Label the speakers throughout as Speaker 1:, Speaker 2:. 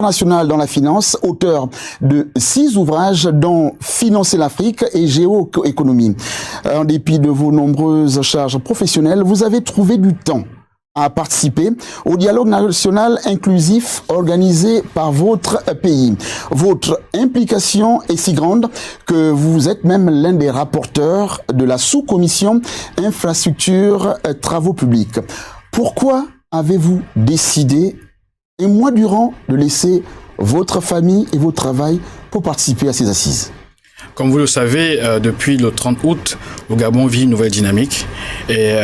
Speaker 1: National dans la finance, auteur de 6 ouvrages dont Financer l'Afrique et Géoéconomie. En dépit de vos nombreuses charges professionnelles, vous avez trouvé du temps à participer au dialogue national inclusif organisé par votre pays. Votre implication est si grande que vous êtes même l'un des rapporteurs de la sous-commission infrastructure travaux publics. Pourquoi avez-vous décidé, un mois durant, de laisser votre famille et votre travail pour participer à ces assises?
Speaker 2: Comme vous le savez, depuis le 30 août, le Gabon vit une nouvelle dynamique. Et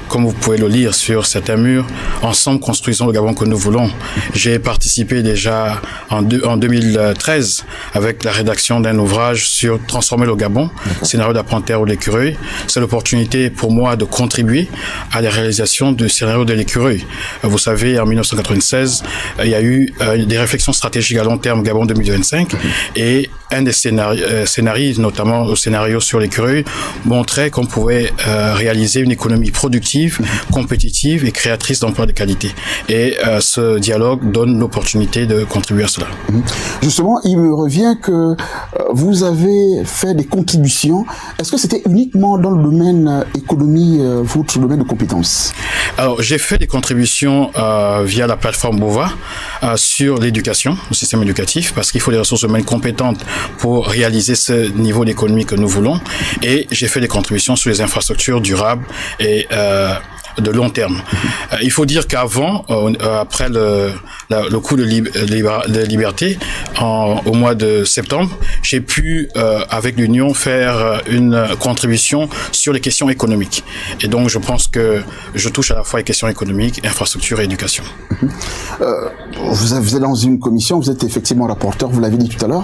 Speaker 2: comme vous pouvez le lire sur certains murs, ensemble construisons le Gabon que nous voulons. J'ai participé déjà en 2013 avec la rédaction d'un ouvrage sur Transformer le Gabon, scénario d'apprenti ou l'écureuil. C'est l'opportunité pour moi de contribuer à la réalisation du scénario de l'écureuil. Vous savez, en 1996, il y a eu des réflexions stratégiques à long terme Gabon 2025 et un des scénarios, notamment le scénario sur l'écureuil, montrait qu'on pouvait réaliser une économie productive, compétitive et créatrice d'emplois de qualité. Et ce dialogue donne l'opportunité de contribuer à cela.
Speaker 1: Justement, il me revient que vous avez fait des contributions. Est-ce que c'était uniquement dans le domaine économie, votre domaine de compétences?
Speaker 2: Alors, j'ai fait des contributions via la plateforme Bova sur l'éducation, le système éducatif, parce qu'il faut des ressources humaines compétentes pour réaliser ce niveau d'économie que nous voulons. Et j'ai fait des contributions sur les infrastructures durables et de long terme. Il faut dire qu'avant, après le coup de liberté, au mois de septembre, j'ai pu, avec l'Union, faire une contribution sur les questions économiques. Et donc, je pense que je touche à la fois les questions économiques, infrastructure et éducation.
Speaker 1: Vous êtes dans une commission, vous êtes effectivement rapporteur, vous l'avez dit tout à l'heure.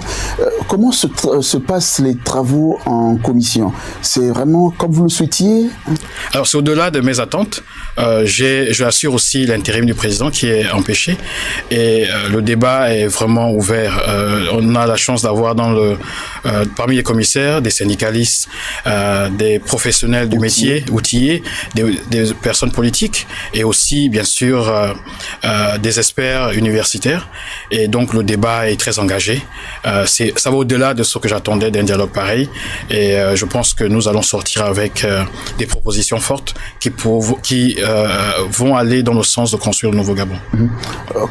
Speaker 1: Comment se passent les travaux en commission? C'est vraiment comme vous le souhaitiez?
Speaker 2: Alors, c'est au-delà de mes attentes. Je assure aussi l'intérim du président qui est empêché et le débat est vraiment ouvert. On a la chance d'avoir parmi les commissaires des syndicalistes, des professionnels du métier, outillés, des personnes politiques et aussi bien sûr des experts universitaires. Et donc le débat est très engagé. Ça va au-delà de ce que j'attendais d'un dialogue pareil et je pense que nous allons sortir avec des propositions fortes qui vont aller dans le sens de construire le nouveau Gabon.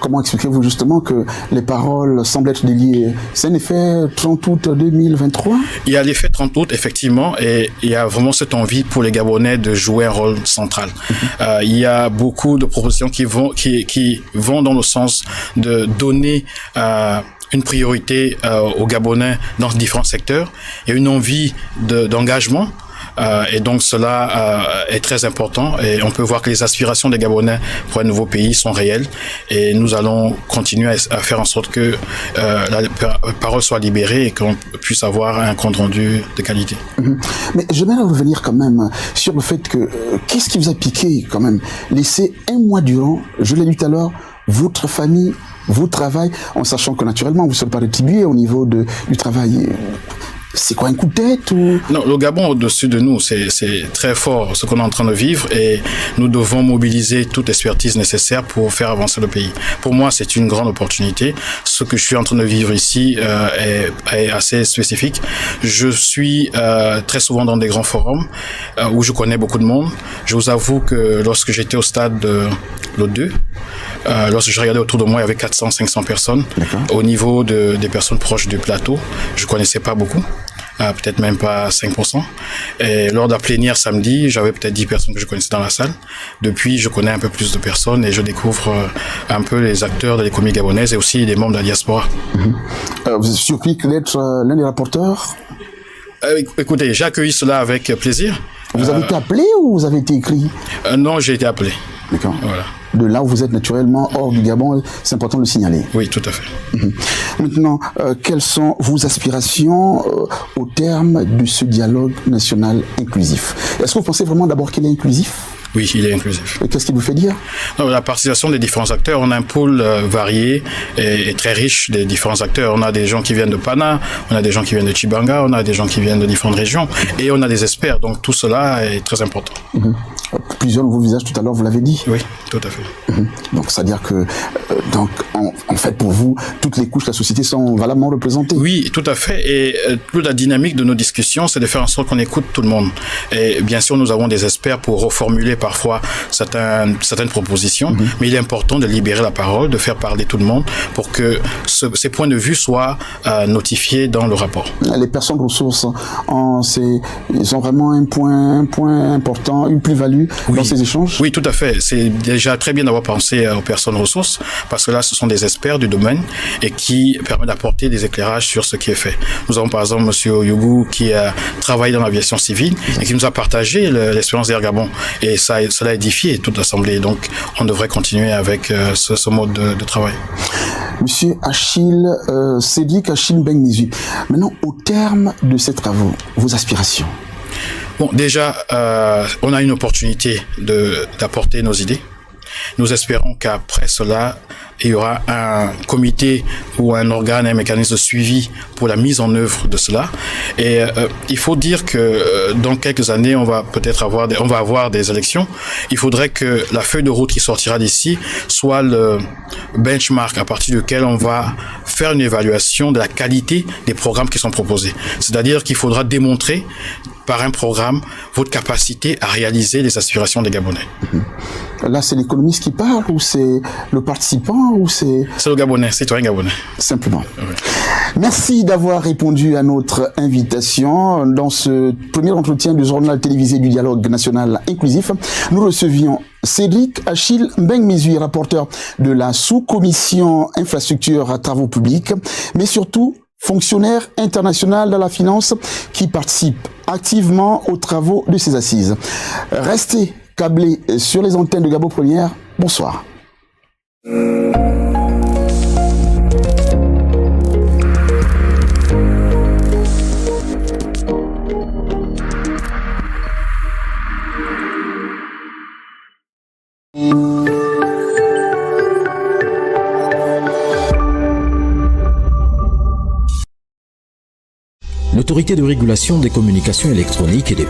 Speaker 1: Comment expliquez-vous justement que les paroles semblent être déliées? C'est un effet 30 août 2023? Il
Speaker 2: y a l'effet 30 août, effectivement, et il y a vraiment cette envie pour les Gabonais de jouer un rôle central. Il y a beaucoup de propositions qui vont dans le sens de donner une priorité aux Gabonais dans différents secteurs. Il y a une envie d'engagement. Et donc cela est très important et on peut voir que les aspirations des Gabonais pour un nouveau pays sont réelles et nous allons continuer à faire en sorte que la parole soit libérée et qu'on puisse avoir un compte rendu de qualité.
Speaker 1: Mais j'aimerais revenir quand même sur le fait que qu'est-ce qui vous a piqué quand même? Laisser un mois durant, je l'ai dit tout à l'heure, votre famille, votre travail, en sachant que naturellement vous ne serez pas rétribué au niveau du travail. C'est quoi, un coup de tête ou...
Speaker 2: Non, le Gabon au-dessus de nous, c'est très fort ce qu'on est en train de vivre et nous devons mobiliser toute l'expertise nécessaire pour faire avancer le pays. Pour moi, c'est une grande opportunité. Ce que je suis en train de vivre ici est assez spécifique. Je suis très souvent dans des grands forums où je connais beaucoup de monde. Je vous avoue que lorsque j'étais au stade de l'O2, lorsque je regardais autour de moi, il y avait 400-500 personnes. Au niveau des personnes proches du plateau, je connaissais pas beaucoup. Peut-être même pas 5%. Et lors de la plénière samedi, j'avais peut-être 10 personnes que je connaissais dans la salle. Depuis, je connais un peu plus de personnes et je découvre un peu les acteurs de l'économie gabonaise et aussi les membres de la diaspora.
Speaker 1: Vous êtes surpris d'être l'un des rapporteurs?
Speaker 2: Écoutez, j'ai accueilli cela avec plaisir.
Speaker 1: Vous avez été appelé ou vous avez été écrit?
Speaker 2: Non, j'ai été appelé.
Speaker 1: D'accord.
Speaker 2: Voilà.
Speaker 1: De là où vous êtes naturellement hors du Gabon, c'est important de le signaler.
Speaker 2: Oui, tout à fait.
Speaker 1: Maintenant, quelles sont vos aspirations au terme de ce dialogue national inclusif? Est-ce que vous pensez vraiment d'abord qu'il est inclusif?
Speaker 2: Oui, il est inclusif.
Speaker 1: Et qu'est-ce qui vous fait dire?
Speaker 2: La participation des différents acteurs, on a un pôle varié et très riche des différents acteurs. On a des gens qui viennent de Pana, on a des gens qui viennent de Chibanga, on a des gens qui viennent de différentes régions et on a des experts. Donc tout cela est très important.
Speaker 1: plusieurs nouveaux visages tout à l'heure, vous l'avez dit.
Speaker 2: Oui, tout à fait.
Speaker 1: Donc, c'est-à-dire que, en fait, pour vous, toutes les couches de la société sont valablement représentées.
Speaker 2: Oui, tout à fait. Et toute la dynamique de nos discussions, c'est de faire en sorte qu'on écoute tout le monde. Et bien sûr, nous avons des experts pour reformuler parfois certaines propositions, mais il est important de libérer la parole, de faire parler tout le monde pour que ces points de vue soient notifiés dans le rapport.
Speaker 1: Les personnes ressources, ils ont vraiment un point important, une plus-value dans ces échanges.
Speaker 2: Oui, tout à fait. C'est déjà très bien d'avoir pensé aux personnes ressources parce que là, ce sont des experts du domaine et qui permettent d'apporter des éclairages sur ce qui est fait. Nous avons par exemple Monsieur Oyougou qui a travaillé dans l'aviation civile et qui nous a partagé l'expérience d'Air Gabon et cela a édifié toute l'Assemblée. Donc, on devrait continuer avec ce mode de travail.
Speaker 1: Monsieur Cédric Achille Mbeng Mizui, maintenant, au terme de ces travaux, vos aspirations?
Speaker 2: Bon, déjà, on a une opportunité d'apporter nos idées. Nous espérons qu'après cela, il y aura un comité ou un organe, un mécanisme de suivi pour la mise en œuvre de cela. Et il faut dire que dans quelques années, on va avoir des élections. Il faudrait que la feuille de route qui sortira d'ici soit le benchmark à partir duquel on va faire une évaluation de la qualité des programmes qui sont proposés. C'est-à-dire qu'il faudra démontrer par un programme votre capacité à réaliser les aspirations des Gabonais.
Speaker 1: Là, c'est l'économiste qui parle ou c'est le participant ou c'est...
Speaker 2: C'est le Gabonais, citoyen gabonais.
Speaker 1: Simplement.
Speaker 2: Oui.
Speaker 1: Merci d'avoir répondu à notre invitation. Dans ce premier entretien du journal télévisé du dialogue national inclusif, nous recevions Cédric Achille Mbeng Mizui, rapporteur de la sous-commission infrastructure à travaux publics, mais surtout fonctionnaire international de la finance qui participe activement aux travaux de ces assises. Restez câblés sur les antennes de Gabo Première. Bonsoir.
Speaker 3: L'autorité de régulation des communications électroniques et des